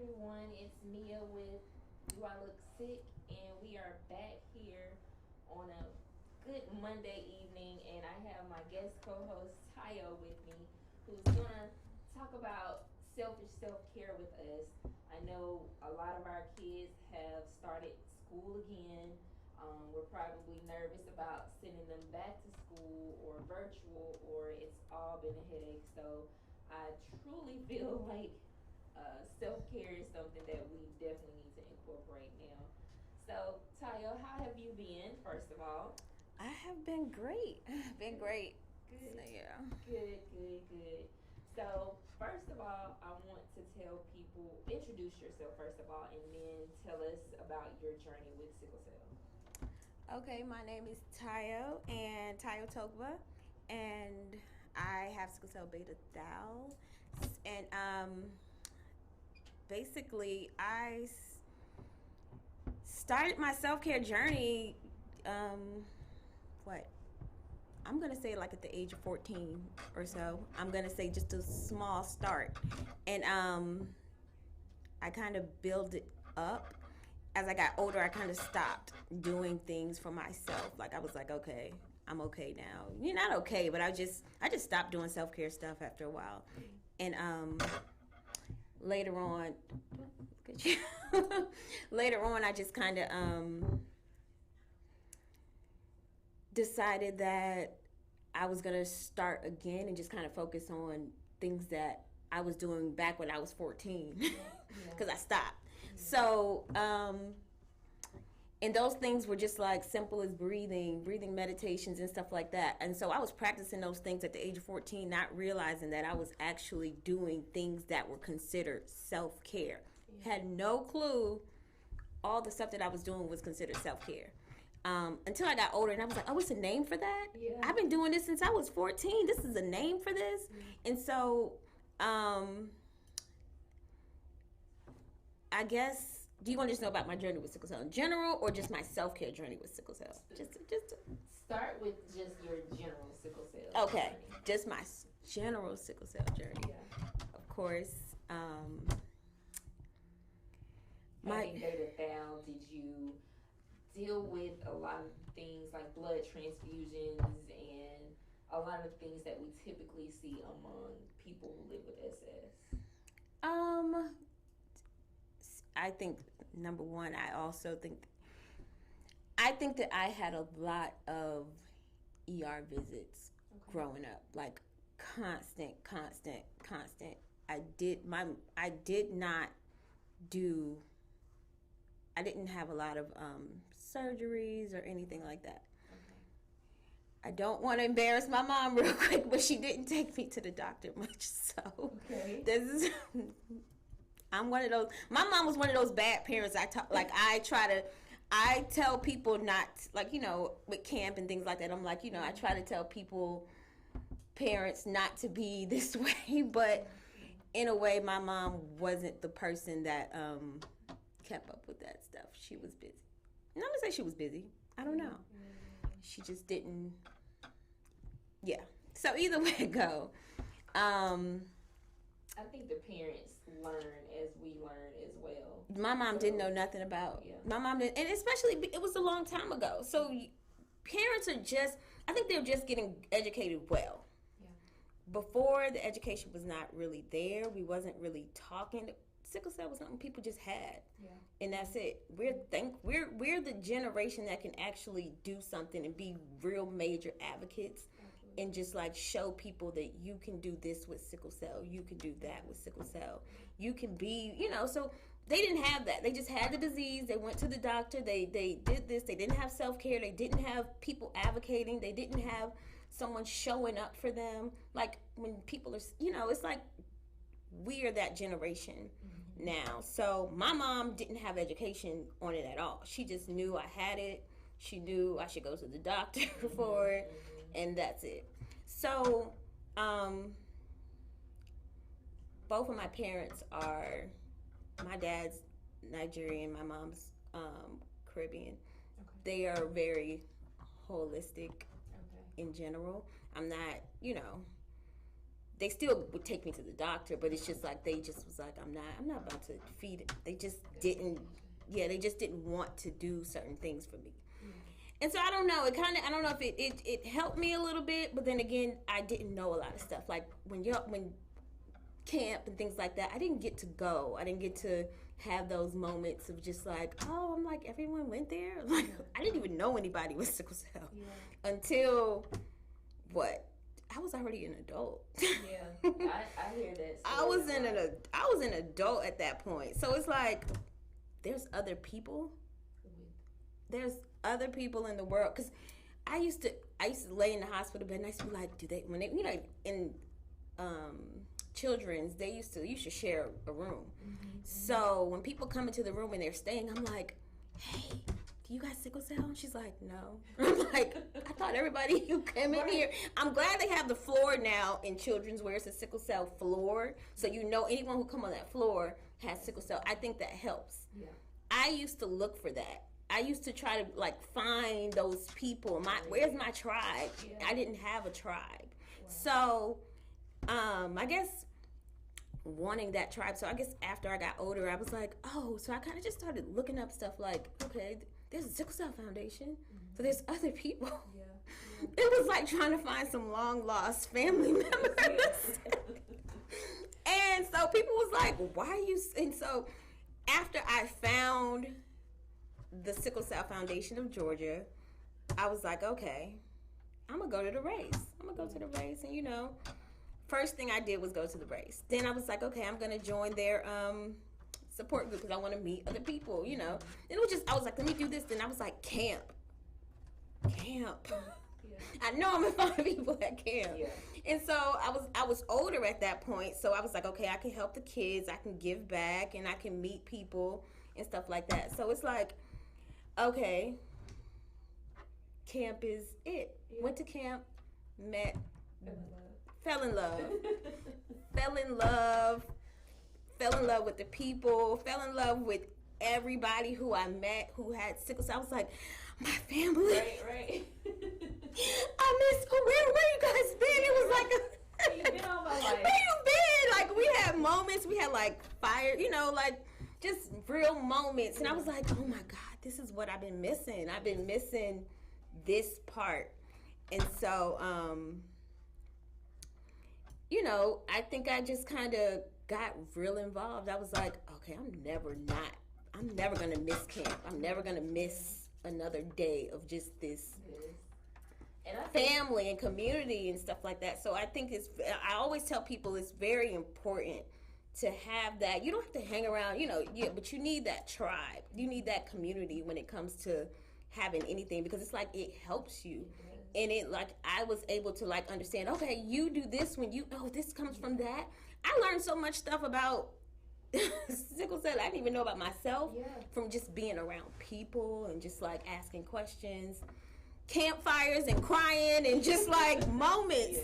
everyone. It's Mia with Do I Look Sick? And we are back here on a good Monday evening. And I have my guest co host Tayo with me, who's going to talk about selfish self care with us. I know a lot of our kids have started school again. We're probably nervous about sending them back to school or virtual, or it's all been a headache. So I truly feel like self care is something that we definitely need to incorporate now. So, Tayo, how have you been, first of all? I have been great. Been Good, great. So good, yeah. good. So, first of all, I want to tell people introduce yourself, first of all, and then tell us about your journey with sickle cell. Okay, my name is Tayo and Tayo Togba, and I have sickle cell beta thal, and basically started my self care journey. What I'm gonna say like at the age of 14 or so. I'm gonna say just a small start, and I kind of build it up. As I got older, I kind of stopped doing things for myself. Like I was like, okay, I'm okay now. You're not okay, but I just stopped doing self care stuff after a while, and later on, look at you. Later on, I just kind of decided that I was gonna start again and just kind of focus on things that I was doing back when I was 14 because I stopped. So, and those things were just like simple as breathing meditations and stuff like that. And so I was practicing those things at the age of 14, not realizing that I was actually doing things that were considered self care. Had no clue all the stuff that I was doing was considered self care. Until I got older and I was like, oh, it's a name for that? Yeah. I've been doing this since I was 14. This is a name for this? And so, I guess, do you want to just know about my journey with sickle cell in general or just my self care journey with sickle cell? Just. Start with just your general sickle cell Okay, journey. just my general sickle cell journey. Yeah. Of course, Having my beta thal, did you deal with a lot of things like blood transfusions and a lot of things that we typically see among people who live with SS? um, I think number one, I think that I had a lot of ER visits Okay. growing up, like constant. I did not do. I didn't have a lot of surgeries or anything like that. Okay. I don't want to embarrass my mom real quick, but she didn't take me to the doctor much. So Okay. this is I'm one of those. My mom was one of those bad parents. I tell people not, like, with camp and things like that. I'm like, I try to tell people, parents, not to be this way. But in a way, my mom wasn't the person that kept up with that stuff. She was busy. Not to say she was busy. I don't know. She just didn't. Yeah. So either way it go. I think the parents learn as we learn as well. My mom didn't know nothing about. Yeah. My mom didn't, and especially it was a long time ago. So parents are just. I think they're just getting educated well. Yeah. Before, the education was not really there. We wasn't really talking. Sickle cell was something people just had, Yeah. and that's it. We're the generation that can actually do something and be real major advocates, Absolutely. and just like show people that you can do this with sickle cell, you can do that with sickle cell, you can be, So they didn't have that. They just had the disease. They went to the doctor. They did this. They didn't have self care. They didn't have people advocating. They didn't have someone showing up for them. Like when people are, it's like we are that generation now. So my mom didn't have education on it at all. She just knew I had it. She knew I should go to the doctor for it, and that's it. So, both of my parents are. My dad's Nigerian. My mom's Caribbean. Okay. They are very holistic Okay. in general. I'm not, they still would take me to the doctor, but it's just like they just was like, I'm not about to feed it. They just didn't, they just didn't want to do certain things for me. And so I don't know. I don't know if it helped me a little bit, but then again, I didn't know a lot of stuff. Like when camp and things like that, I didn't get to go. I didn't get to have those moments of just like, oh, I'm like, everyone went there. Like I didn't even know anybody with sickle cell until what? I was already an adult. Yeah, I hear that. I was an adult at that point. So it's like there's other people. There's other people in the world, because I used to lay in the hospital bed and I used to be like, in children's, you should share a room. So when people come into the room and they're staying, I'm like, hey, do you got sickle cell? And she's like, no. I'm like, I thought everybody who came in here. I'm glad they have the floor now in children's where it's a sickle cell floor, so anyone who come on that floor has sickle cell. I think that helps. Yeah. I used to look for that. I used to try to find those people. Where's my tribe? Yeah. I didn't have a tribe. Wow. So I guess wanting that tribe. So I guess after I got older, I was like, oh, so I kind of just started looking up stuff like, okay, there's a sickle cell foundation. So there's other people. Yeah. It was like trying to find some long lost family members. And so people was like, well, why are you? And so after I found the Sickle Cell Foundation of Georgia, I was like, okay, I'm gonna go to the race. And first thing I did was go to the race. Then I was like, okay, I'm gonna join their support group because I want to meet other people. And it was just, I was like, let me do this. Then I was like, camp. Yeah. I know I'm gonna find people at camp. Yeah. And so I was older at that point, so I was like, okay, I can help the kids, I can give back, and I can meet people and stuff like that. So it's like, okay, camp is it. Yeah. Went to camp, met, fell in love with the people, fell in love with everybody who I met who had sickle cell. I was like, my family. Right. I miss, where you guys been? It was like, you've been all my life. Where you been? Like, we had moments, we had fire, just real moments. And I was like, oh my God, this is what I've been missing. I've been missing this part. And so, I think I just kind of got real involved. I was like, okay, I'm never going to miss camp. I'm never going to miss another day of just this family and community and stuff like that. So I think I always tell people it's very important to have that. You don't have to hang around, but you need that tribe. You need that community when it comes to having anything, because it's like it helps you. And I was able to understand, okay, you do this when this comes from that. I learned so much stuff about sickle cell I didn't even know about myself from just being around people and just asking questions, campfires and crying and just moments,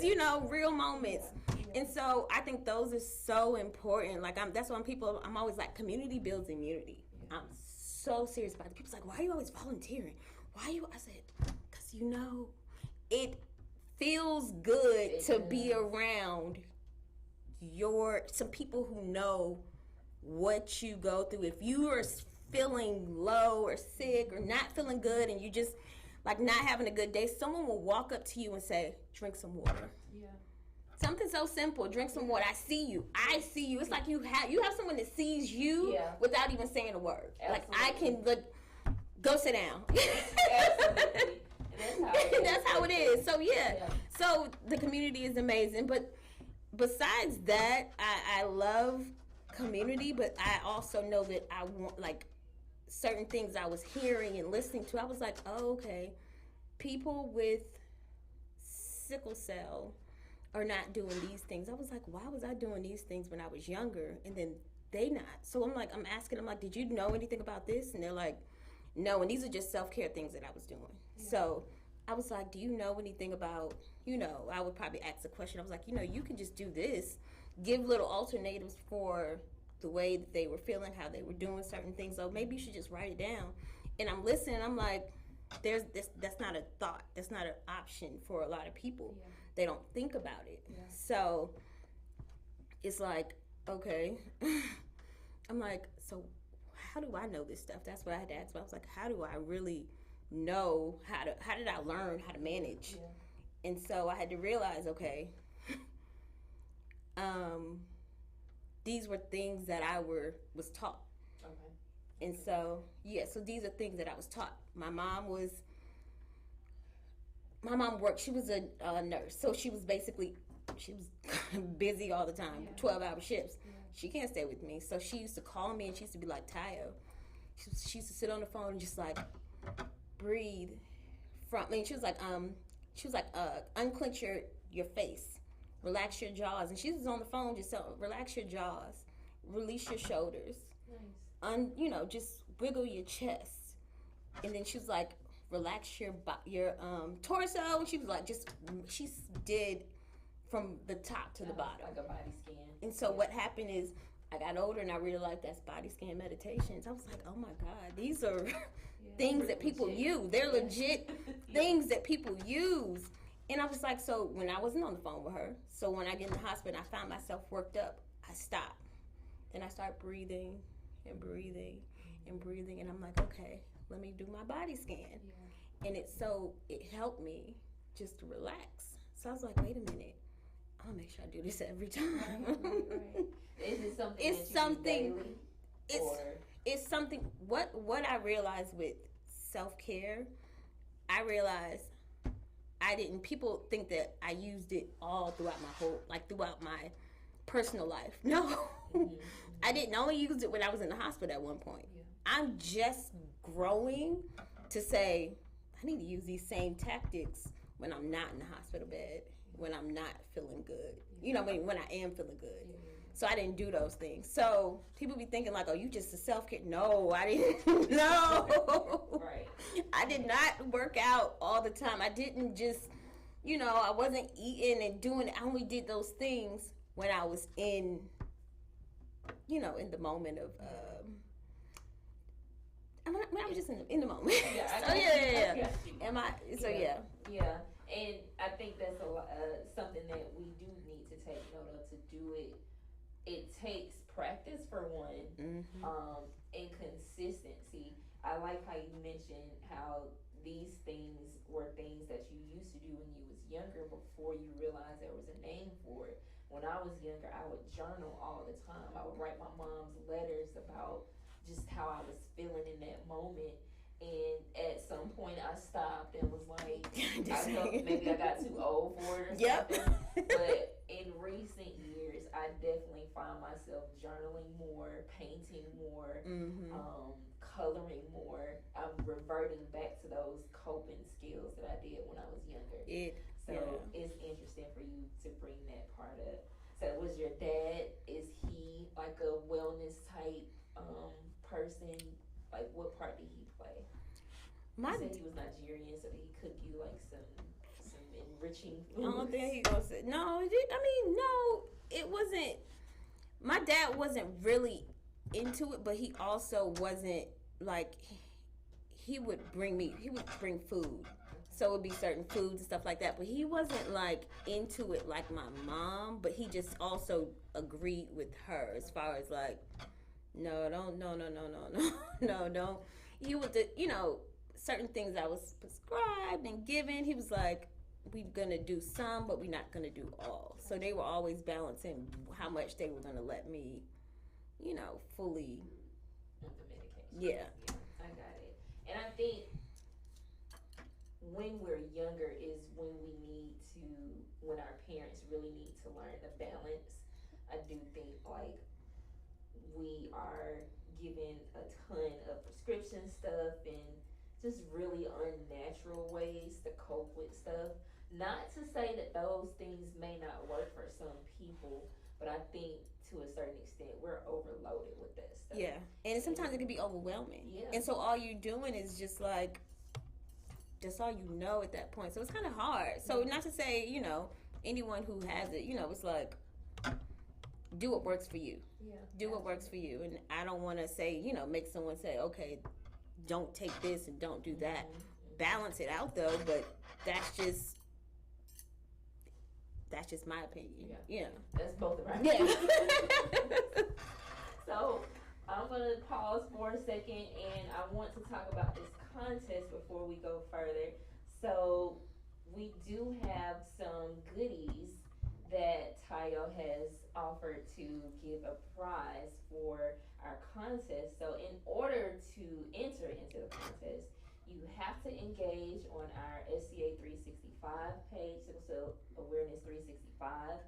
real moments. And so I think those are so important. That's why I'm always community builds immunity. I'm so serious about it. People's like, why are you always volunteering? I said, because it feels good to be around some people who know what you go through. If you are feeling low or sick or not feeling good and you just not having a good day, someone will walk up to you and say, drink some water. Yeah. Something so simple, drink some water. I see you. It's like you have someone that sees you without even saying a word. Absolutely. I can go sit down. Absolutely. That's how it is. So so the community is amazing. But besides that, I love community, but I also know that I want certain things I was hearing and listening to. I was like, oh, okay, people with sickle cell are not doing these things. I was like, why was I doing these things when I was younger and then they not? So I'm asking them did you know anything about this? And they're like, no. And these are just self-care things that I was doing. Yeah. So I was like, do you know anything about, I would probably ask a question. I was like, you can just do this, give little alternatives for the way that they were feeling, how they were doing certain things. So maybe you should just write it down. And I'm listening. I'm like, that's not a thought. That's not an option for a lot of people. Yeah. They don't think about it. Yeah. So it's like, okay. I'm like, so how do I know this stuff? That's what I had to ask. I was like, how do I really know how did I learn how to manage? Yeah. And so I had to realize, okay, these were things that I was taught. Okay. And so, yeah, so these are things that I was taught. My mom worked, she was a nurse. So she was busy all the time, yeah. 12-hour shifts. Yeah. She can't stay with me. So she used to call me and she used to be like, Tayo. She used to sit on the phone and just like breathe. She was like, unclench your face. Relax your jaws. And she was on the phone just so, relax your jaws. Release your shoulders. Nice. Just wiggle your chest. And then she was like, relax your torso. She was like, she did from the top to the bottom. Like a body scan. And so what happened is I got older and I realized that's body scan meditations. I was like, oh my God, these are things that people use. They're legit things that people use. And I was like, so when I wasn't on the phone with her, so when I get in the hospital and I found myself worked up, I stopped. Then I start breathing and breathing and breathing. And I'm like, okay, let me do my body scan. Yeah. And it helped me just to relax. So I was like, wait a minute. I'll make sure I do this every time. Right. Is it something it's something daily, it's something what I realized with self-care, I realized people think that I used it all throughout my personal life. No. Mm-hmm. I didn't only use it when I was in the hospital at one point. Yeah. I'm just growing to say I need to use these same tactics when I'm not in the hospital bed, when I'm not feeling good. When I am feeling good. Yeah. So I didn't do those things. So people be thinking like, oh, you just a self-care. No, I didn't. No. Right. I did not work out all the time. I didn't just, I wasn't eating and doing, I only did those things when I was in the moment of, I was just in the moment. Yeah. So yeah. Yeah. And I think that's something that we do need to take note of to do it. It takes practice for one, mm-hmm. And consistency. I like how you mentioned how these things were things that you used to do when you was younger before you realized there was a name for it. When I was younger, I would journal all the time. I would write my mom's letters about just how I was feeling in that moment. And at some point, I stopped and was like, I felt maybe I got too old for it or something. But in recent years, I definitely find myself journaling more, painting more, mm-hmm. Coloring more. I'm reverting back to those coping skills that I did when I was younger. It's interesting for you to bring that part up. So was your dad, is he like a wellness type person? Like what part did he play? He said he was Nigerian, so did he cook you like some enriching foods? I don't think he gonna say no. It wasn't. My dad wasn't really into it, but he also wasn't like. He would bring food, so it would be certain foods and stuff like that. But he wasn't like into it like my mom. But he just also agreed with her as far as like, no, don't. He would, certain things I was prescribed and given, he was like, we're going to do some, but we're not going to do all. So they were always balancing how much they were going to let me, fully. The medication. Yeah. I got it. And I think when we're younger is when our parents really need to learn the balance. I do think like we are given a ton of prescription stuff and just really unnatural ways to cope with stuff. Not to say that those things may not work for some people, but I think to a certain extent we're overloaded with that stuff. Yeah, and sometimes it can be overwhelming. Yeah. And so all you're doing is just like, that's all you know at that point. So it's kind of hard. So not to say, anyone who has it, it's like, do what works for you. Yeah. Do what works for you. And I don't want to say, make someone say, okay, don't take this and don't do that. Mm-hmm. Balance it out though, but that's just That's just my opinion. Yeah. Yeah. That's both of our Yeah. So I'm gonna pause for a second, and I want to talk about this contest before we go further. So we do have some goodies that Tayo has offered to give a prize for our contest. So in order to enter into the contest, you have to engage on our SCA 365 page, Sickle Cell Awareness 365.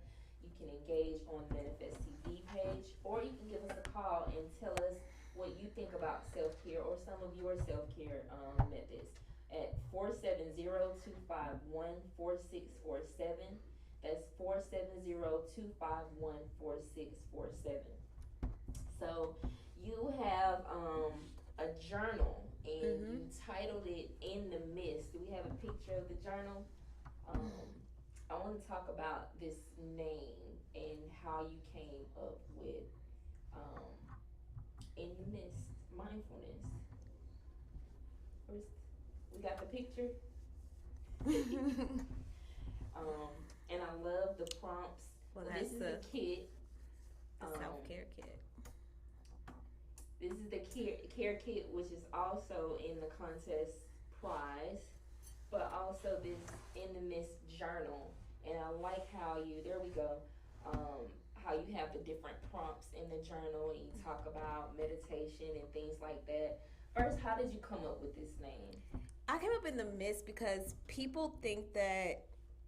You can engage on the Manifest TV page, or you can give us a call and tell us what you think about self-care or some of your self-care methods at 470-251-4647. That's 470-251-4647. So you have a journal, and you titled it "In the Mist." Do we have a picture of the journal? I want to talk about this name and how you came up with "In the Mist" mindfulness. We got the picture. And I love the prompts. Well, this is the kit. Self-care kit. This is the care kit, which is also in the contest prize, but also this "In the Mist" journal. And I like how there we go, how you have the different prompts in the journal, and you talk about meditation and things like that. First, how did you come up with this name? I came up in the mist because people think that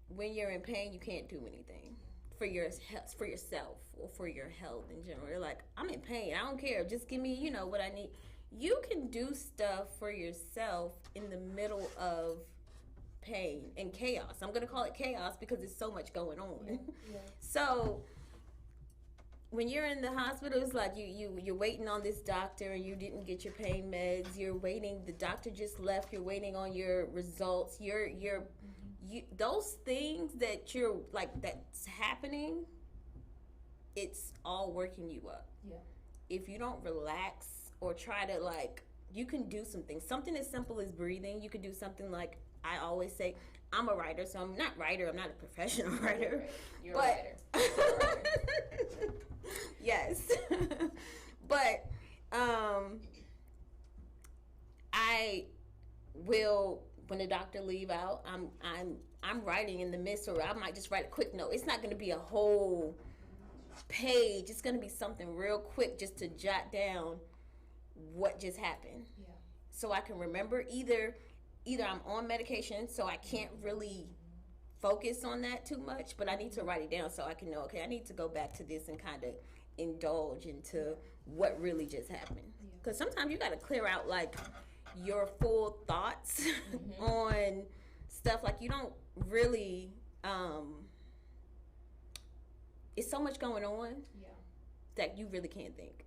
when you're in pain, you can't do anything for yourself or for your health in general. You're like, I'm in pain. I don't care. Just give me, what I need. You can do stuff for yourself in the middle of pain and chaos. I'm going to call it chaos because there's so much going on. Yeah. So when you're in the hospital, it's like you're waiting on this doctor and you didn't get your pain meds. You're waiting. The doctor just left. You're waiting on your results. Those things that you're like that's happening, it's all working you up. Yeah. If you don't relax or try to you can do something. Something as simple as breathing. You could do something like I always say. I'm a writer, so I'm not a professional writer. You're a writer. Yes. But I will, when the doctor leave out, I'm writing in the midst, or I might just write a quick note. It's not going to be a whole page. It's going to be something real quick just to jot down what just happened. Yeah. So I can remember either I'm on medication, so I can't really focus on that too much, but I need to write it down so I can know, okay, I need to go back to this and kind of indulge into what really just happened. Because sometimes you got to clear out your full thoughts on stuff you don't really it's so much going on that you really can't think.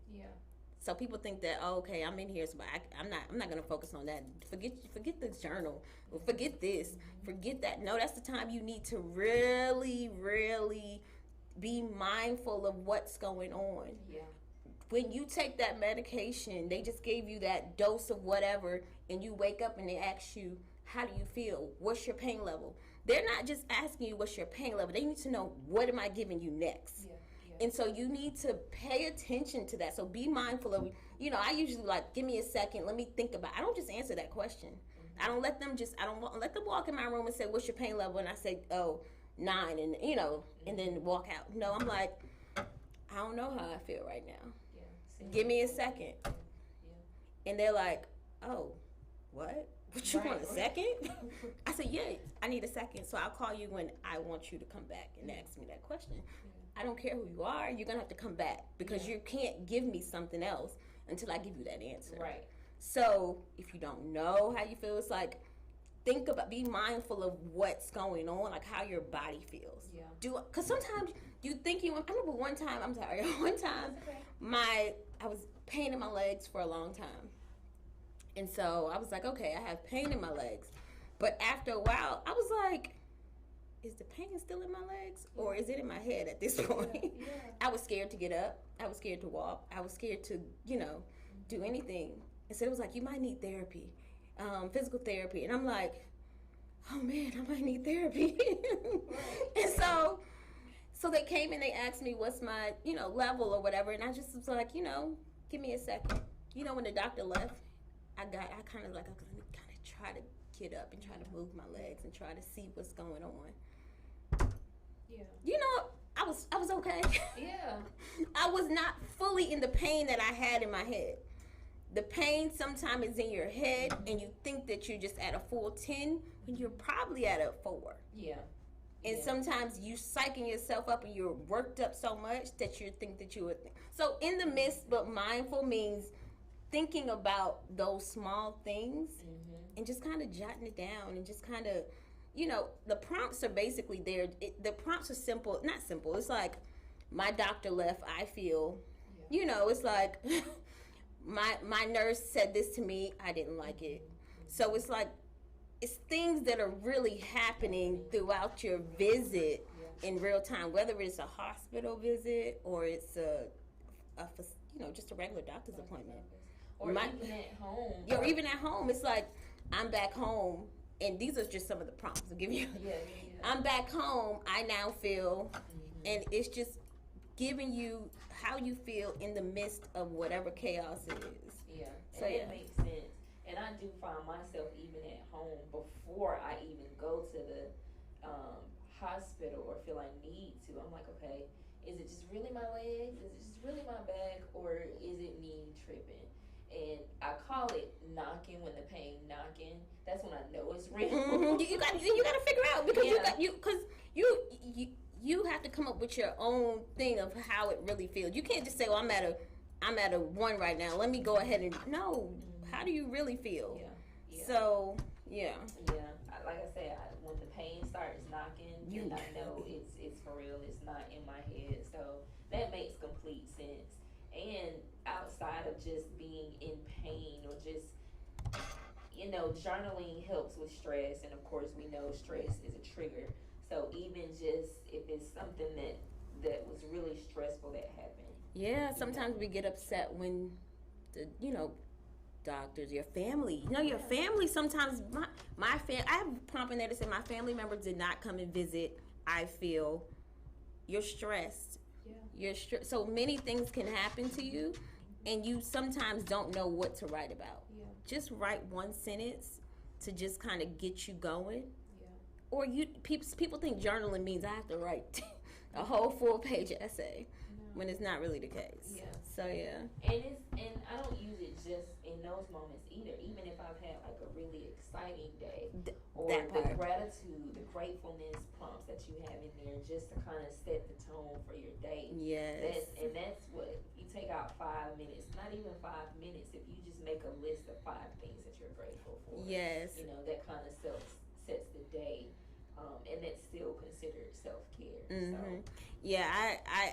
So people think that, oh, okay, I'm in here, so I'm not gonna focus on that. Forget this journal, or forget this, forget that. No, that's the time you need to really, really be mindful of what's going on. Yeah. When you take that medication, they just gave you that dose of whatever, and you wake up and they ask you, how do you feel? What's your pain level? They're not just asking you what's your pain level. They need to know, what am I giving you next? Yeah. And so you need to pay attention to that. So be mindful of, I usually give me a second, let me think about it. I don't just answer that question. I don't let them walk in my room and say, what's your pain level? And I say, 9, and and then walk out. No, I'm like, I don't know how I feel right now. Yeah. Give me a second. Yeah. And they're like, oh, what? What, you want a second? I said, yeah, I need a second. So I'll call you when I want you to come back and ask me that question. I don't care who you are. You're going to have to come back because you can't give me something else until I give you that answer. Right. So if you don't know how you feel, it's be mindful of what's going on, how your body feels. Yeah. Because sometimes you think I remember one time, I was pain in my legs for a long time. And so I was like, okay, I have pain in my legs. But after a while, I was like, is the pain still in my legs, or is it in my head at this point? Yeah. I was scared to get up. I was scared to walk. I was scared to, do anything. And so it was like, you might need therapy, physical therapy. And I'm like, oh man, I might need therapy. And so So they came and they asked me what's my, level or whatever, and I just was like, give me a second. When the doctor left, I kind of like, okay, let me kind of try to get up and try to move my legs and try to see what's going on. Yeah. I was okay. Yeah. I was not fully in the pain that I had in my head. The pain sometimes is in your head, and you think that you're just at a full 10 when you're probably at a 4. Yeah. And sometimes you psyching yourself up and you're worked up so much that you think that you would. So in the midst, but mindful means thinking about those small things and just kind of jotting it down and just kind of, the prompts are basically there. The prompts are simple, not simple. It's like, my doctor left, I feel, it's like, my nurse said this to me, I didn't like it. So it's like, it's things that are really happening throughout your visit in real time, whether it's a hospital visit or it's just a regular doctor's appointment. Or even at home. Yeah, or even at home. It's like, I'm back home, and these are just some of the prompts I'll give you. I'm back home, I now feel, and it's just giving you how you feel in the midst of whatever chaos it is. Yeah, so it makes sense. And I do find myself even at home before I even go to the hospital or feel I need to. I'm like, okay, is it just really my legs? Is it just really my back? Or is it me tripping? And I call it knocking when the pain knocking. That's when I know it's real. You got to figure out because you have to come up with your own thing of how it really feels. You can't just say, "Well, I'm at a 1 right now. Let me go ahead and no." How do you really feel? Yeah. So, yeah. Like I said, when the pain starts knocking, then I know it's for real. It's not in my head. So that makes complete sense. And outside of just being in pain or just, journaling helps with stress. And of course, we know stress is a trigger. So even just if it's something that was really stressful that happened. Yeah, sometimes we get upset when the, doctors, your family. Your family sometimes, my I have a prompt in there that said my family members did not come and visit. I feel you're stressed. Yeah. So many things can happen to you, and you sometimes don't know what to write about. Yeah. Just write one sentence to just kind of get you going. Yeah. Or people think journaling means I have to write a whole full-page essay. When it's not really the case. Yeah. So yeah. And I don't use it just in those moments either. Even if I've had like a really exciting day, or the gratitude, the gratefulness prompts that you have in there, just to kind of set the tone for your day. Yes. That's what you take out 5 minutes, not even 5 minutes. If you just make a list of 5 things that you're grateful for. Yes. That kind of sets the day. And that's still considered self-care. So. Yeah,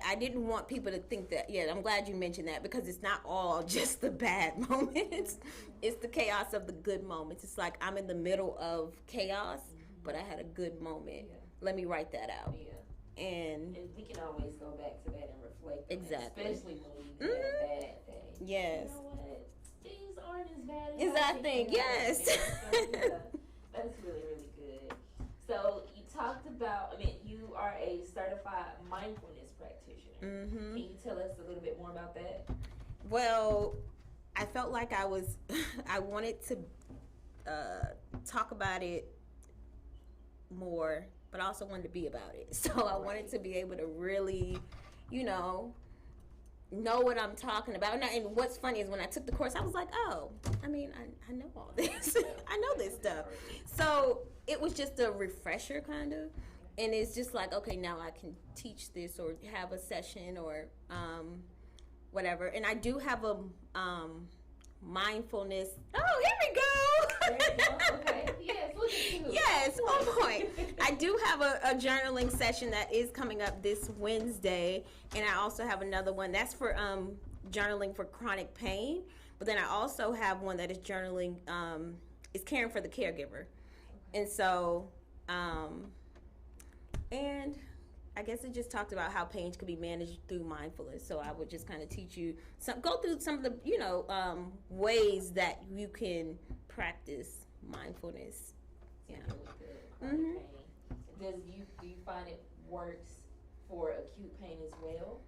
I didn't want people to think that. Yeah, I'm glad you mentioned that because it's not all just the bad moments. It's the chaos of the good moments. It's like I'm in the middle of chaos, but I had a good moment. Yeah. Let me write that out. Yeah. And we can always go back to that and reflect. Exactly. Especially when we have a bad day. Yes. You know what? Things aren't as bad as I think. Yes. So, that's really, really good. So you talked about, you are a certified mindfulness practitioner. Can you tell us a little bit more about that? Well, I felt like I wanted to talk about it more, but I also wanted to be about it. So I wanted to be able to really, know what I'm talking about. And what's funny is when I took the course, I was like, oh, I know all this. I know this stuff. So it was just a refresher kind of. And it's just like, okay, now I can teach this or have a session or whatever. And I do have a mindfulness. Oh, here we go. There you go. Okay. Yes, look at you. Yes, on point. I do have a journaling session that is coming up this Wednesday. And I also have another one that's for journaling for chronic pain. But then I also have one that is journaling, is caring for the caregiver. And so, and I guess it just talked about how pain could be managed through mindfulness. So I would just kind of teach you go through some of the, ways that you can practice mindfulness. Yeah. Really good. Do you find it works for acute pain as well?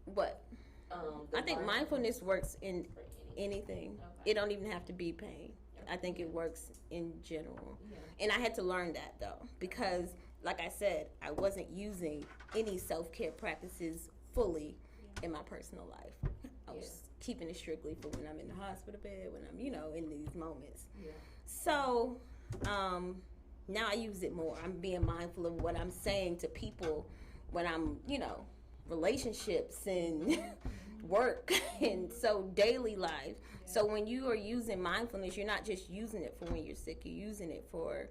What? The I think mindfulness works in for anything. Okay. It don't even have to be pain. I think it works in general. And I had to learn that though, because like I said, I wasn't using any self-care practices fully in my personal life. I was keeping it strictly for when I'm in the hospital bed, when I'm, in these moments. So, now I use it more. I'm being mindful of what I'm saying to people when I'm, relationships and work and so daily life. So when you are using mindfulness, you're not just using it for when you're sick, you're using it for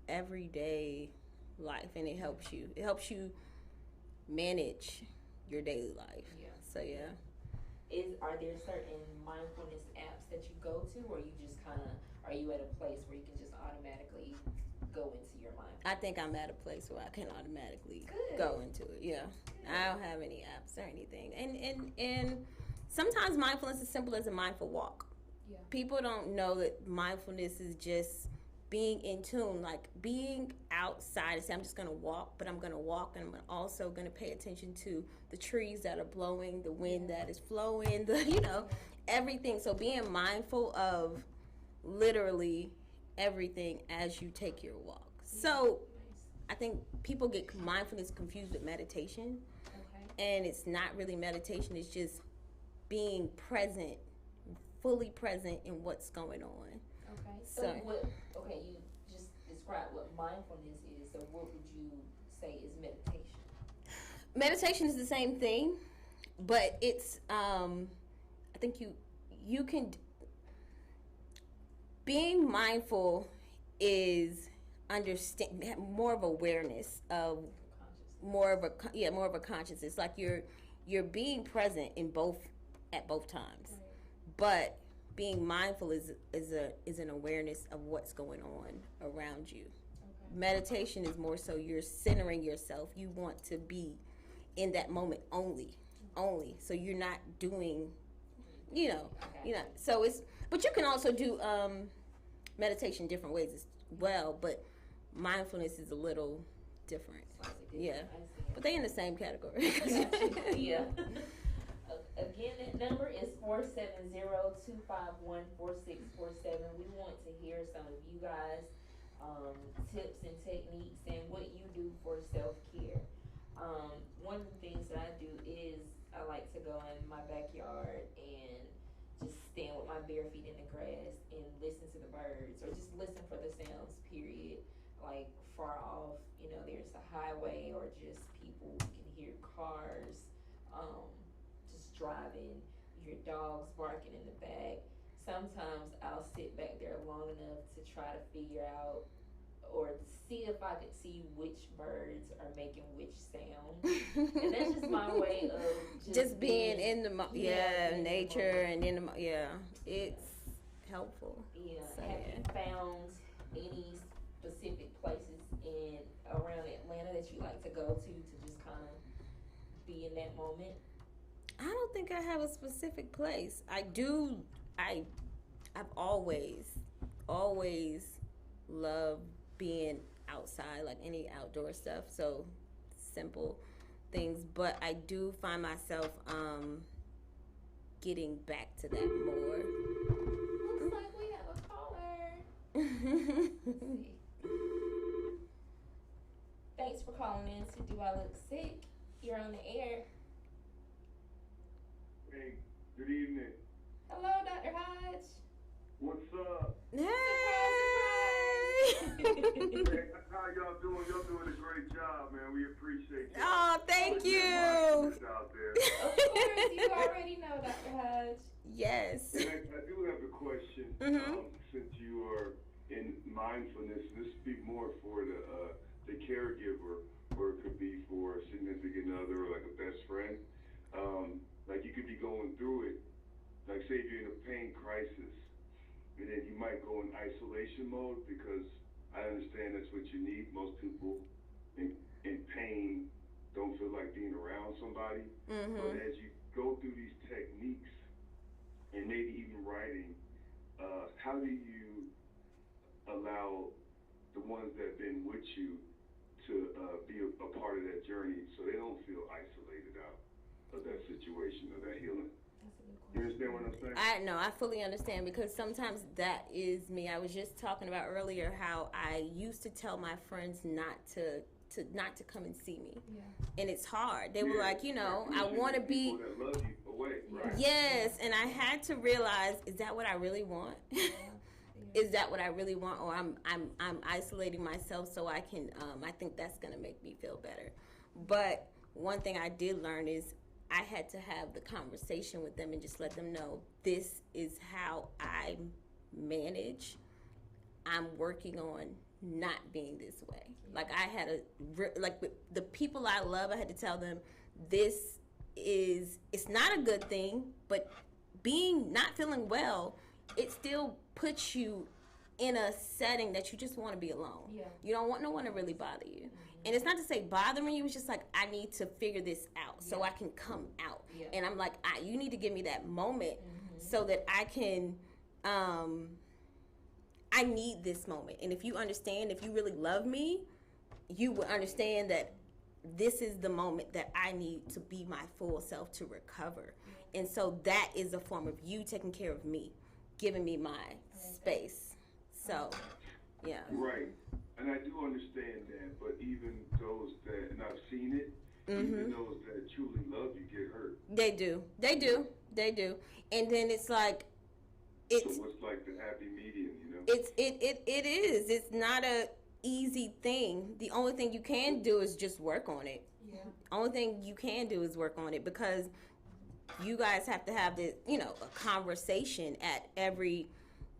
everyday life, and it helps you. It helps you manage your daily life. So Are there certain mindfulness apps that you go to, or you just are you at a place where you can just automatically go into your mind? I think I'm at a place where I can automatically go into it. Yeah. I don't have any apps or anything. And sometimes mindfulness is simple as a mindful walk. People don't know that mindfulness is just being in tune, like being outside and say, I'm just going to walk, but I'm going to walk and I'm also going to pay attention to the trees that are blowing, the wind that is flowing, everything. So being mindful of literally everything as you take your walk. So I think people get mindfulness confused with meditation. And it's not really meditation, it's just being present, fully present in what's going on. So you just described what mindfulness is, so what would you say is meditation? Meditation is the same thing, but it's I think you can, being mindful is understand more of awareness of more of a consciousness, like you're being present at both times, but being mindful is an awareness of what's going on around you. Meditation is more so you're centering yourself. You want to be in that moment only. So you're not doing, so it's, but you can also do meditation different ways as well, but mindfulness is a little different. But they in the same category. Again, that number is 470-251-4647. We want to hear some of you guys' tips and techniques and what you do for self-care. One of the things that I do is I like to go in my backyard and just stand with my bare feet in the grass and listen to the birds, or just listen for the sounds, period. Like far off, there's a highway, or just people, you can hear cars, just driving, you hear dogs barking in the back. Sometimes I'll sit back there long enough to try to figure out or see if I could see which birds are making which sound. And that's just my way of just being in the nature and in the it's helpful. Have you found any specific places around Atlanta that you like to go to just kind of be in that moment? I don't think I have a specific place. I've always loved being outside, like any outdoor stuff. So simple things, but I do find myself getting back to that more. Looks like we have a caller. Let's see. Thanks for calling in to Do I Look Sick? You're on the air. Hey, good evening. Hello, Dr. Hodge. What's up? Hey! Hey, how y'all doing? Y'all doing a great job, man. We appreciate you. Oh, thank you. Out there. Of course, you already know, Dr. Hodge. Yes. And I do have a question. Since you are in mindfulness, this would be more for the caregiver, or it could be for a significant other, or like a best friend. Like you could be going through it, like say if you're in a pain crisis, and then you might go in isolation mode, because I understand that's what you need. Most people in pain don't feel like being around somebody. But as you go through these techniques, and maybe even writing, how do you allow the ones that have been with you to be a part of that journey so they don't feel isolated out of that situation or that healing. You understand what I'm saying? I know, I fully understand, because sometimes that is me. I was just talking about earlier how I used to tell my friends not to come and see me. Yeah. And it's hard. They were like, I want to be people that love you away, right? Yes, and I had to realize, is that what I really want? Is that what I really want, or I'm isolating myself so I can I think that's going to make me feel better. But one thing I did learn is I had to have the conversation with them and just let them know, this is how I manage. I'm working on not being this way. Like I had the people I love, I had to tell them, it's not a good thing, but being not feeling well, it still puts you in a setting that you just want to be alone. Yeah. You don't want no one to really bother you. And it's not to say bothering you, it's just like, I need to figure this out so I can come out. Yeah. And I'm like, you need to give me that moment so that I can, I need this moment. And if you understand, if you really love me, you will understand that this is the moment that I need to be my full self to recover. And so that is a form of you taking care of me, giving me my space. So, yeah. Right. And I do understand that, but even those that, and I've seen it, even those that truly love you get hurt. They do. And then it's like, so what's like the happy medium, It is. It's not a easy thing. The only thing you can do is just work on it. Yeah. Only thing you can do is work on it, because you guys have to have this, a conversation at every.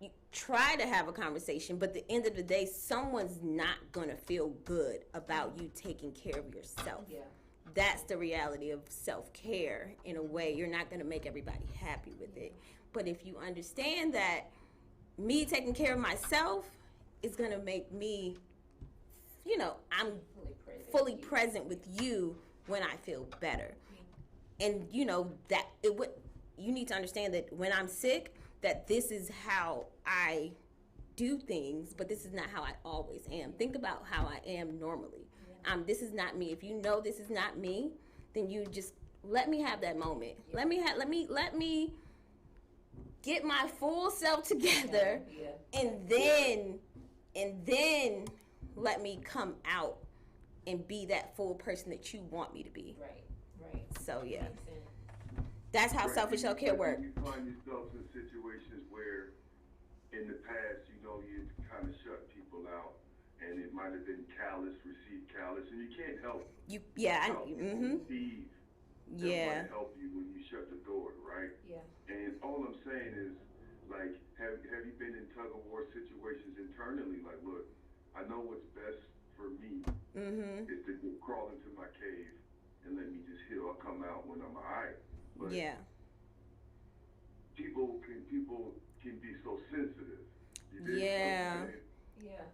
You try to have a conversation, but at the end of the day, someone's not gonna feel good about you taking care of yourself. Yeah. That's the reality of self-care. In a way, you're not gonna make everybody happy with it. But if you understand that me taking care of myself is gonna make me, I'm fully present with you when I feel better. And that it would. You need to understand that when I'm sick, that this is how I do things, but this is not how I always am. Think about how I am normally. This is not me. If you know this is not me, then you just let me have that moment. Let me get my full self together, and then let me come out and be that full person that you want me to be. Right. So yeah. That's how selfish self-care works. You find yourself in situations where in the past, you kind of shut people out, and it might have been received callous, and you can't help. Receive. Yeah. Help you when you shut the door, right? Yeah. And all I'm saying is, like, have you been in tug of war situations internally? Like, look, I know what's best for me is to crawl into my cave and let me just heal. I'll come out when I'm alright. But people can be so sensitive. Yeah.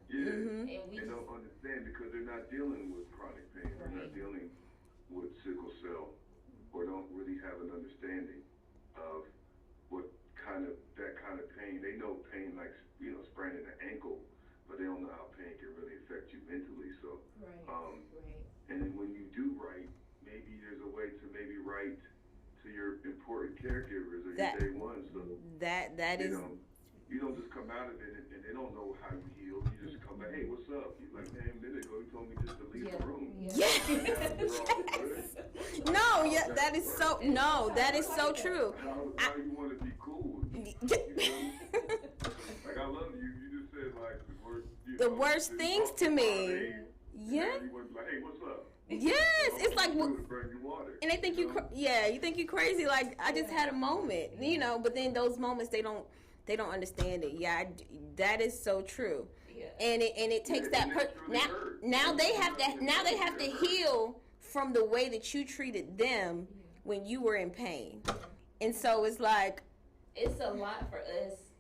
And they don't understand because they're not dealing with chronic pain. They're not dealing with sickle cell, or don't really have an understanding of that kind of pain. They know pain like spraining an ankle, but they don't know how pain can really affect you mentally. So, and then when you do write, maybe there's a way to write to your important caregivers or your day ones. So that is. You don't just come out of it and they don't know how you heal. You just come back, hey, what's up? You're like, man, a minute ago you told me just to leave the room. That is so. No, that is so true. How you want to be cool? Like I love you. You just said like the worst things to me. Yeah. You was like, hey, what's up? Yes, it's like, and they think you think you crazy. Like I just had a moment, But then those moments they don't understand it. Yeah, that is so true. Yeah. And it takes now they have to heal from the way that you treated them when you were in pain. And so it's like it's a lot for us.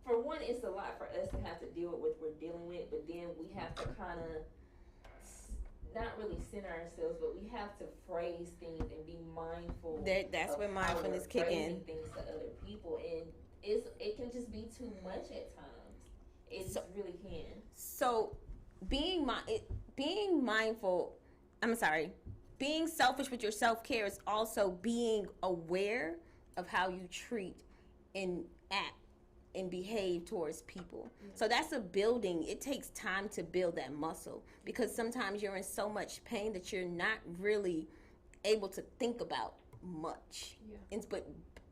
For one, it's a lot for us to have to deal with what we're dealing with, but then we have to kind of not really center ourselves, but we have to phrase things and be mindful. That's when mindfulness kick in. Things to other people, and it can just be too much at times. It really can. So being mindful, I'm sorry, being selfish with your self-care is also being aware of how you treat and act and behave towards people. So that's a building. It takes time to build that muscle because sometimes you're in so much pain that you're not really able to think about much. But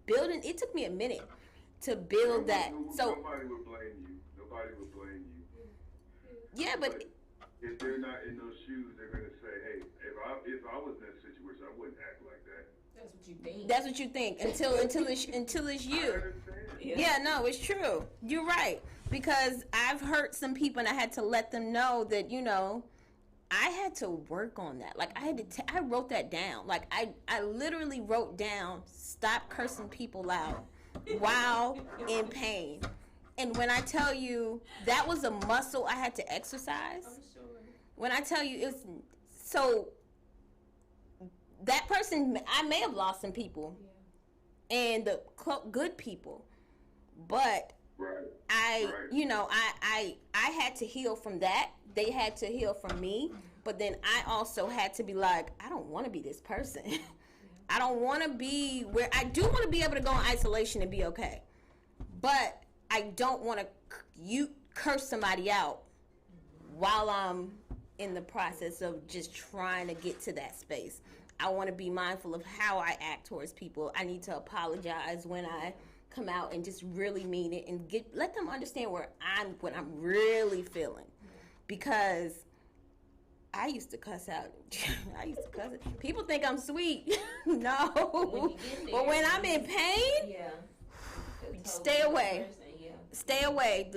building, it took me a minute to build that. So nobody would blame you. Nobody would blame you. Yeah, but if they're not in those shoes, they're gonna say, "Hey, if I was in that situation, I wouldn't act like that." That's what you think. That's what you think until it's you. Yeah, no, it's true. You're right. Because I've hurt some people and I had to let them know that, I had to work on that. Like I wrote that down. Like I literally wrote down, stop cursing people out while in pain. And when I tell you that was a muscle I had to exercise. I'm sure. When I tell you it's so that person, I may have lost some people and the good people, but I had to heal from that. They had to heal from me, but then I also had to be like, I don't want to be this person. I don't want to be where I do want to be able to go in isolation and be okay, but I don't want to curse somebody out while I'm in the process of just trying to get to that space. I want to be mindful of how I act towards people. I need to apologize when I come out and just really mean it and let them understand what I'm really feeling. Because I used to cuss out. People think I'm sweet. No. But when I'm in pain, stay away. Stay away.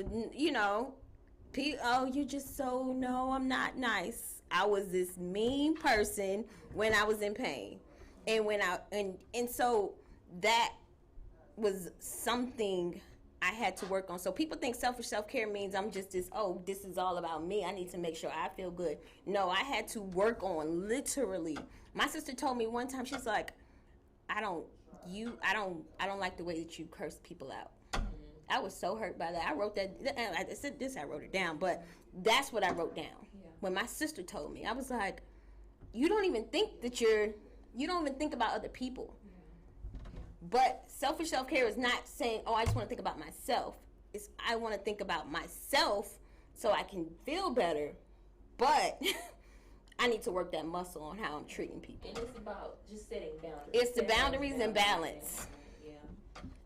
Oh, you're just so, no, I'm not nice. I was this mean person when I was in pain. And so that was something I had to work on. So people think selfish self-care means I'm just this is all about me. I need to make sure I feel good. No, I had to work on literally. My sister told me one time, she's like, I don't like the way that you curse people out. I was so hurt by that. I wrote that. I said this. I wrote it down, but that's what I wrote down. When my sister told me, I was like, you don't even think about other people. But selfish self-care is not saying, I just want to think about myself. It's I want to think about myself so I can feel better, but I need to work that muscle on how I'm treating people. And it's about just setting boundaries. It's the boundaries and balance.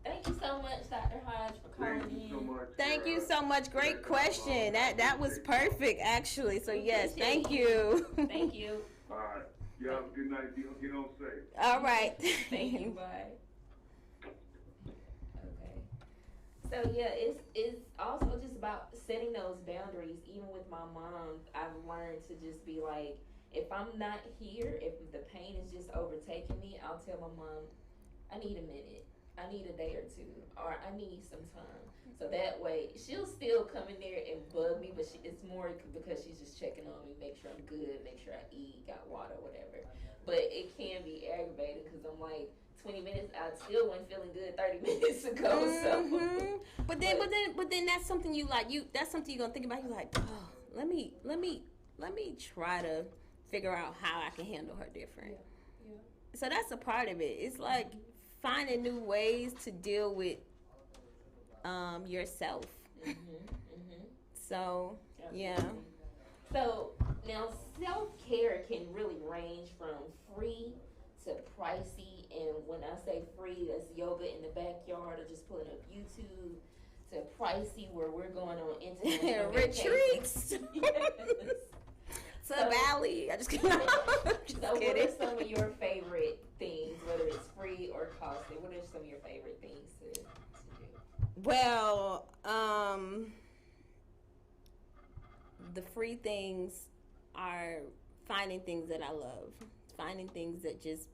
Thank you so much, Dr. Hodge, for calling in. Thank you so much. Great question. That was perfect, actually. So, yes, thank you. Thank you. All right. You have a good night. Get on safe. All right. Thank you. Bye. Okay. So, yeah, it's also just about setting those boundaries. Even with my mom, I've learned to just be like, if I'm not here, if the pain is just overtaking me, I'll tell my mom, I need a minute. I need a day or two, or I need some time. So that way, she'll still come in there and bug me, but it's more because she's just checking on me, make sure I'm good, make sure I eat, got water, whatever. But it can be aggravating because I'm like, 20 minutes, I still wasn't feeling good 30 minutes ago. So. But then that's something that's something you're gonna think about. You're like, let me try to figure out how I can handle her different. Yeah. So that's a part of it. It's like finding new ways to deal with yourself. So, yeah. So, now self-care can really range from free to pricey. And when I say free, that's yoga in the backyard or just pulling up YouTube, to pricey where we're going on international retreats. To Bali. I just kidding. So what are some of your favorite things, whether it's free or costly? What are some of your favorite things to do? Well, the free things are finding things that I love, finding things that just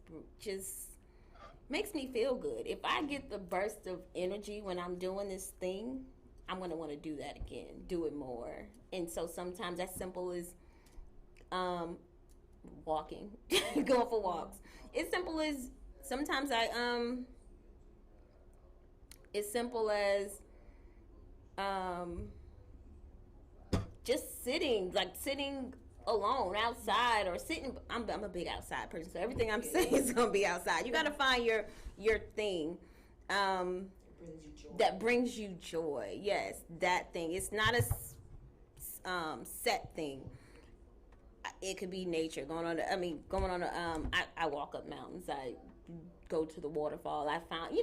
makes me feel good. If I get the burst of energy when I'm doing this thing, I'm gonna want to do that again, do it more. And so sometimes as simple as walking, going for walks. As simple as sometimes as simple as just sitting alone outside or sitting. I'm a big outside person, so everything I'm saying is gonna be outside. You gotta find your thing. That brings you joy. Yes, that thing. It's not a set thing. It could be nature. Going on I walk up mountains. I go to the waterfall. I found,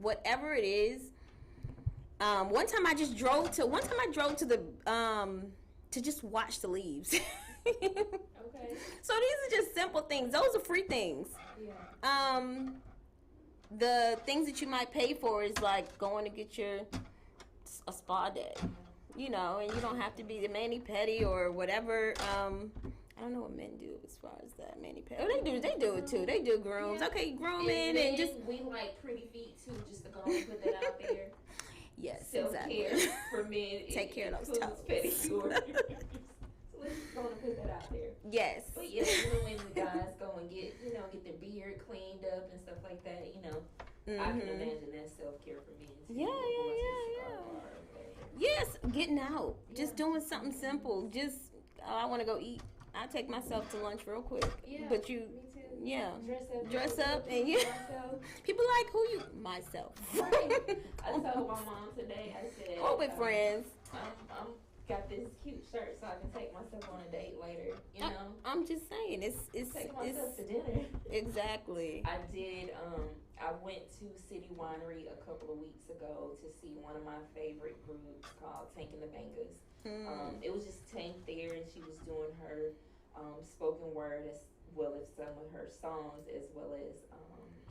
whatever it is. One time I drove to the to just watch the leaves. Okay. So these are just simple things. Those are free things. Yeah. The things that you might pay for is like going to get a spa day, and you don't have to be the mani-pedi or whatever. I don't know what men do as far as that mani-pedi. Oh, they do it too. They do grooms. Yeah. Okay, grooming and just we like pretty feet too. Just to go and put that out there. Yes, self-care exactly. For men. Take care of those toes. Pedicure. So let's just go and put that out there. Yes. But yeah, when the guys go and get their beard cleaned up and stuff like that, I can imagine that's self-care for men too. Yeah. Yes, getting out. Yeah. Just doing something simple. Just, I want to go eat. I take myself to lunch real quick. Yeah. But you, me too. Yeah. Dress up and people like, who you? Myself. Right. I told my mom today, I said, oh, with friends. I'm got this cute shirt so I can take myself on a date later, I'm just saying, it's take myself to dinner. Exactly. I did, I went to City Winery a couple of weeks ago to see one of my favorite groups called Tank and the Bangers. It was just Tank there, and she was doing her spoken word as well as some of her songs, as well as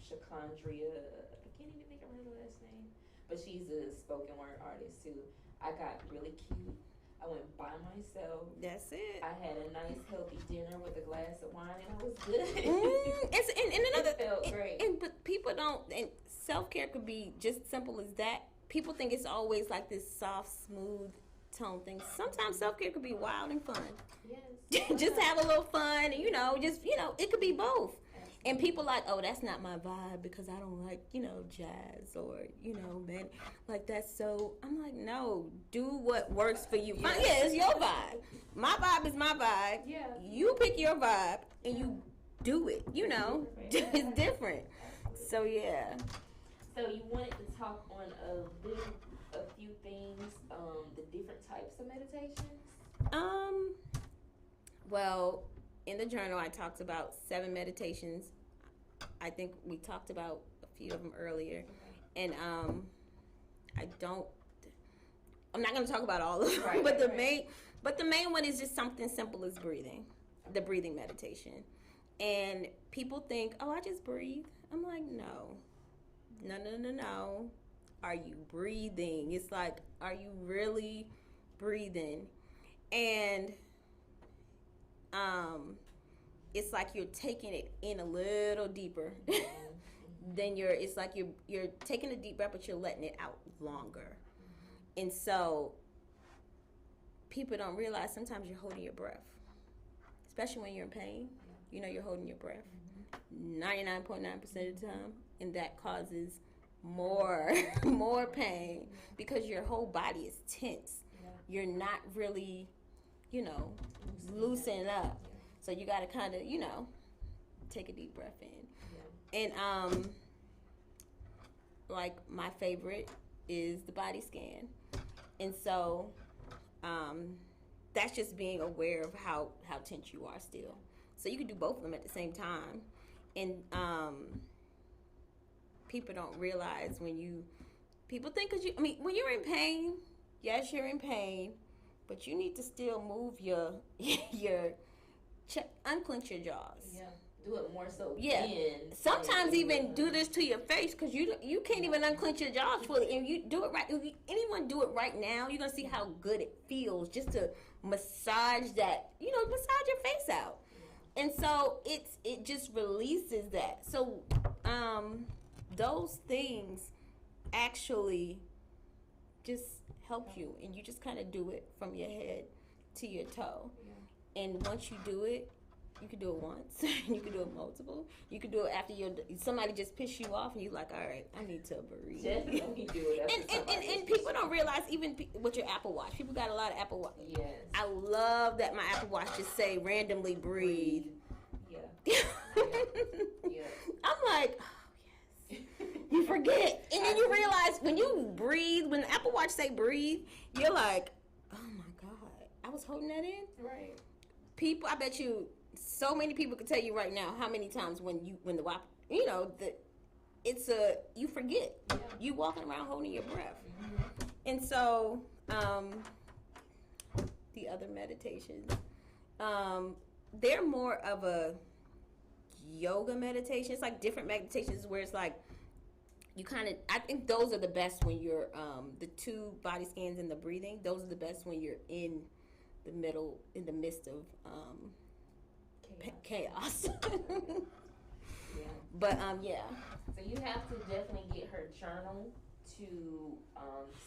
Shakandria. I can't even think of her last name, but she's a spoken word artist too. I got really cute. I went by myself. That's it. I had a nice, healthy dinner with a glass of wine, and I was good. It felt great. But people don't. And self-care could be just simple as that. People think it's always like this soft, smooth tone thing. Sometimes self-care could be wild and fun. Yes. Just have a little fun, and it could be both. And people like, oh, that's not my vibe because I don't like, jazz or, man, like that's so. I'm like, no, do what works for you. Yeah, it's your vibe. My vibe is my vibe. Yeah. You pick your vibe and you do it. It's different. So yeah. So you wanted to talk on a few things, the different types of meditations. Well, in the journal, I talked about 7 meditations. I think we talked about a few of them earlier. And I'm not going to talk about all of them, right, but the main one is just something simple as breathing, the breathing meditation. And people think, oh, I just breathe. I'm like, no. Are you breathing? It's like, are you really breathing? And it's like you're taking it in a little deeper. Then it's like you're taking a deep breath, but you're letting it out longer. And so people don't realize sometimes you're holding your breath, especially when you're in pain. You're holding your breath 99.9% of the time, and that causes more pain because your whole body is tense. You're not really, loosening up. So you got to kind of, take a deep breath in. And like my favorite is the body scan. And so that's just being aware of how tense you are still. So you can do both of them at the same time. And people don't realize people think when you're in pain, yes, you're in pain, but you need to still move your unclench your jaws. Yeah. Do it more so. Yeah. Sometimes even do this to your face because you can't even unclench your jaws fully. And you do it right. If anyone do it right now, you're gonna see how good it feels just to massage that. Massage your face out. And so it just releases that. So those things actually just help you, and you just kind of do it from your head to your toe. Yeah. And once you do it, you can do it once, you can do it multiple, you can do it after somebody just pissed you off, and you're like, all right, I need to breathe. Definitely do it. And people don't realize even with your Apple Watch, people got a lot of Apple Watch. Yes. I love that my Apple Watch just say randomly breathe. Yeah. Yeah. I'm like, oh, yes. You forget. And then you realize when you breathe, when the Apple Watch say breathe, you're like, oh my God, I was holding that in? Right. People, I bet you so many people could tell you right now how many times when the watch, you forget. Yeah. You walking around holding your breath. Mm-hmm. And so, the other meditations, they're more of a yoga meditation. It's like different meditations where it's like, I think those are the best when you're, the 2 body scans and the breathing, those are the best when you're in the midst of, chaos. Yeah. But, yeah. So you have to definitely get her journal to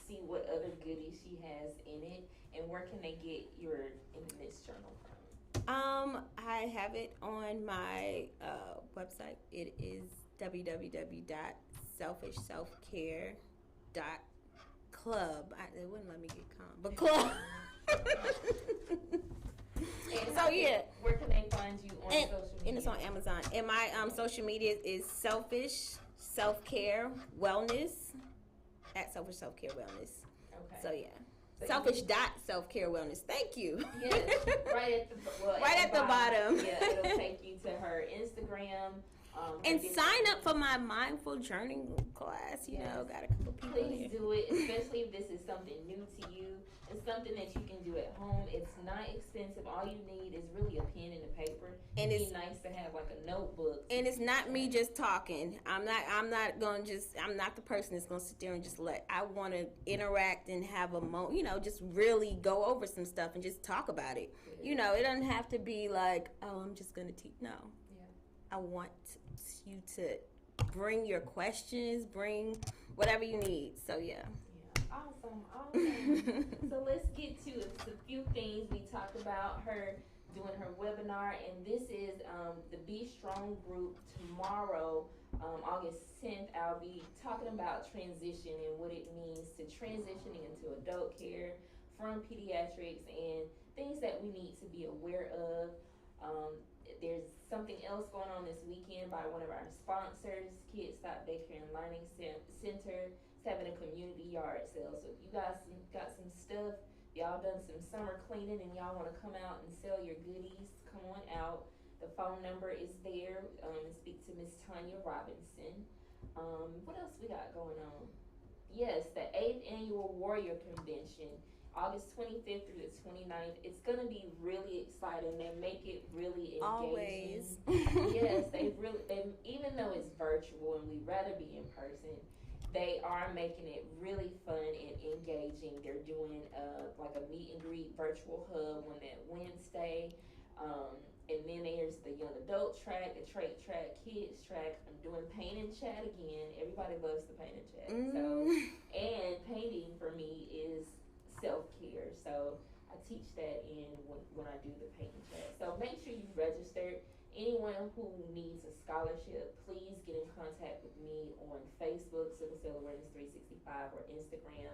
see what other goodies she has in it, and where can they get your in this journal from? I have it on my website. It is www.selfishselfcare.club. It wouldn't let me get calm, but club. Where can they find you on social media? And it's on Amazon. And my social media is Selfish Self-Care Wellness at Selfish Self-Care Wellness. Okay. So yeah. Selfish.selfcare wellness. Thank you. Yes, right at the bottom. Yeah, it'll take you to her Instagram. And sign up for my mindful journaling class. You know, got a couple people Please there. do it, especially if this is something new to you. It's something that you can do at home. It's not expensive. All you need is really a pen and a paper. And it's nice to have like a notebook. And it's not me just talking. I'm not the person that's gonna sit there and just I want to interact and have a just really go over some stuff and just talk about it. You know, it doesn't have to be like, oh, I'm just gonna teach. No. Yeah. I want you to bring your questions, bring whatever you need. So yeah. Awesome. So let's get to a few things. We talked about her doing her webinar, and this is the Be Strong group. Tomorrow, August 10th, I'll be talking about transition and what it means to transitioning into adult care from pediatrics and things that we need to be aware of. There's something else going on this weekend by one of our sponsors, Kids Stop Daycare and Learning Center. It's having a community yard sale. So if you guys got some stuff, y'all done some summer cleaning and y'all want to come out and sell your goodies, come on out. The phone number is there. Speak to Miss Tanya Robinson. What else we got going on? Yes, the 8th Annual Warrior Convention, August 25th through the 29th. It's going to be really exciting. They make it really engaging. Always. Yes, they even though it's virtual and we'd rather be in person, they are making it really fun and engaging. They're doing like a meet and greet virtual hub on that Wednesday. And then there's the young adult track, the trait track, kids track. I'm doing paint and chat again. Everybody loves the paint and chat. So, and painting for me is self-care. So I teach that when I do the paint and chat. So make sure you register. Anyone who needs a scholarship, please get in contact with me on Facebook, Sickle Cell Awareness 365, or Instagram,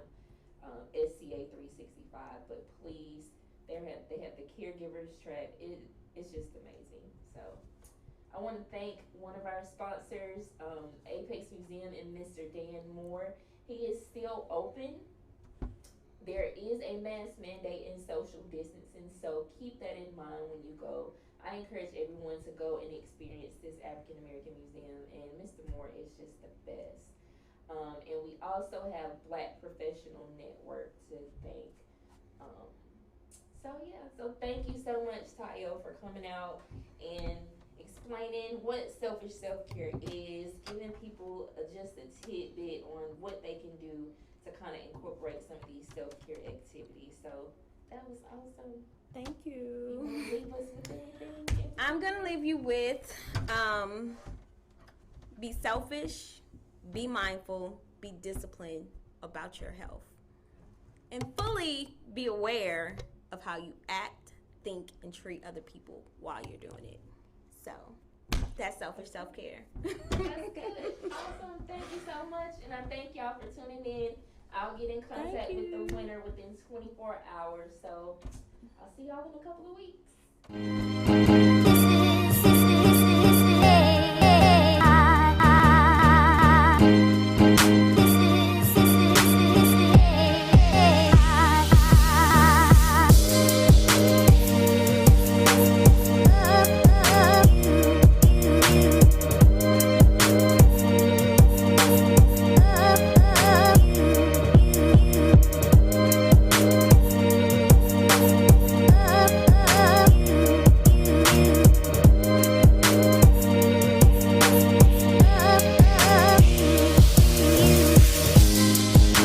SCA 365. But please, they have the caregivers track. It's just amazing. So I want to thank one of our sponsors, Apex Museum, and Mr. Dan Moore. He is still open. There is a mask mandate and social distancing, so keep that in mind when you go. I encourage everyone to go and experience this African American museum, and Mr. Moore is just the best. And we also have Black Professional Network to thank. So thank you so much, Tayo, for coming out and explaining what selfish self-care is, giving people just a tidbit on what they can do to kind of incorporate some of these self-care activities. So that was awesome. Thank you. You want to leave us with anything? I'm going to leave you with be selfish, be mindful, be disciplined about your health, and fully be aware of how you act, think, and treat other people while you're doing it. So that's selfish self-care. That's good. Awesome. Thank you so much. And I thank y'all for tuning in. I'll I'll get in contact with the winner within 24 hours. So I'll see y'all in a couple of weeks.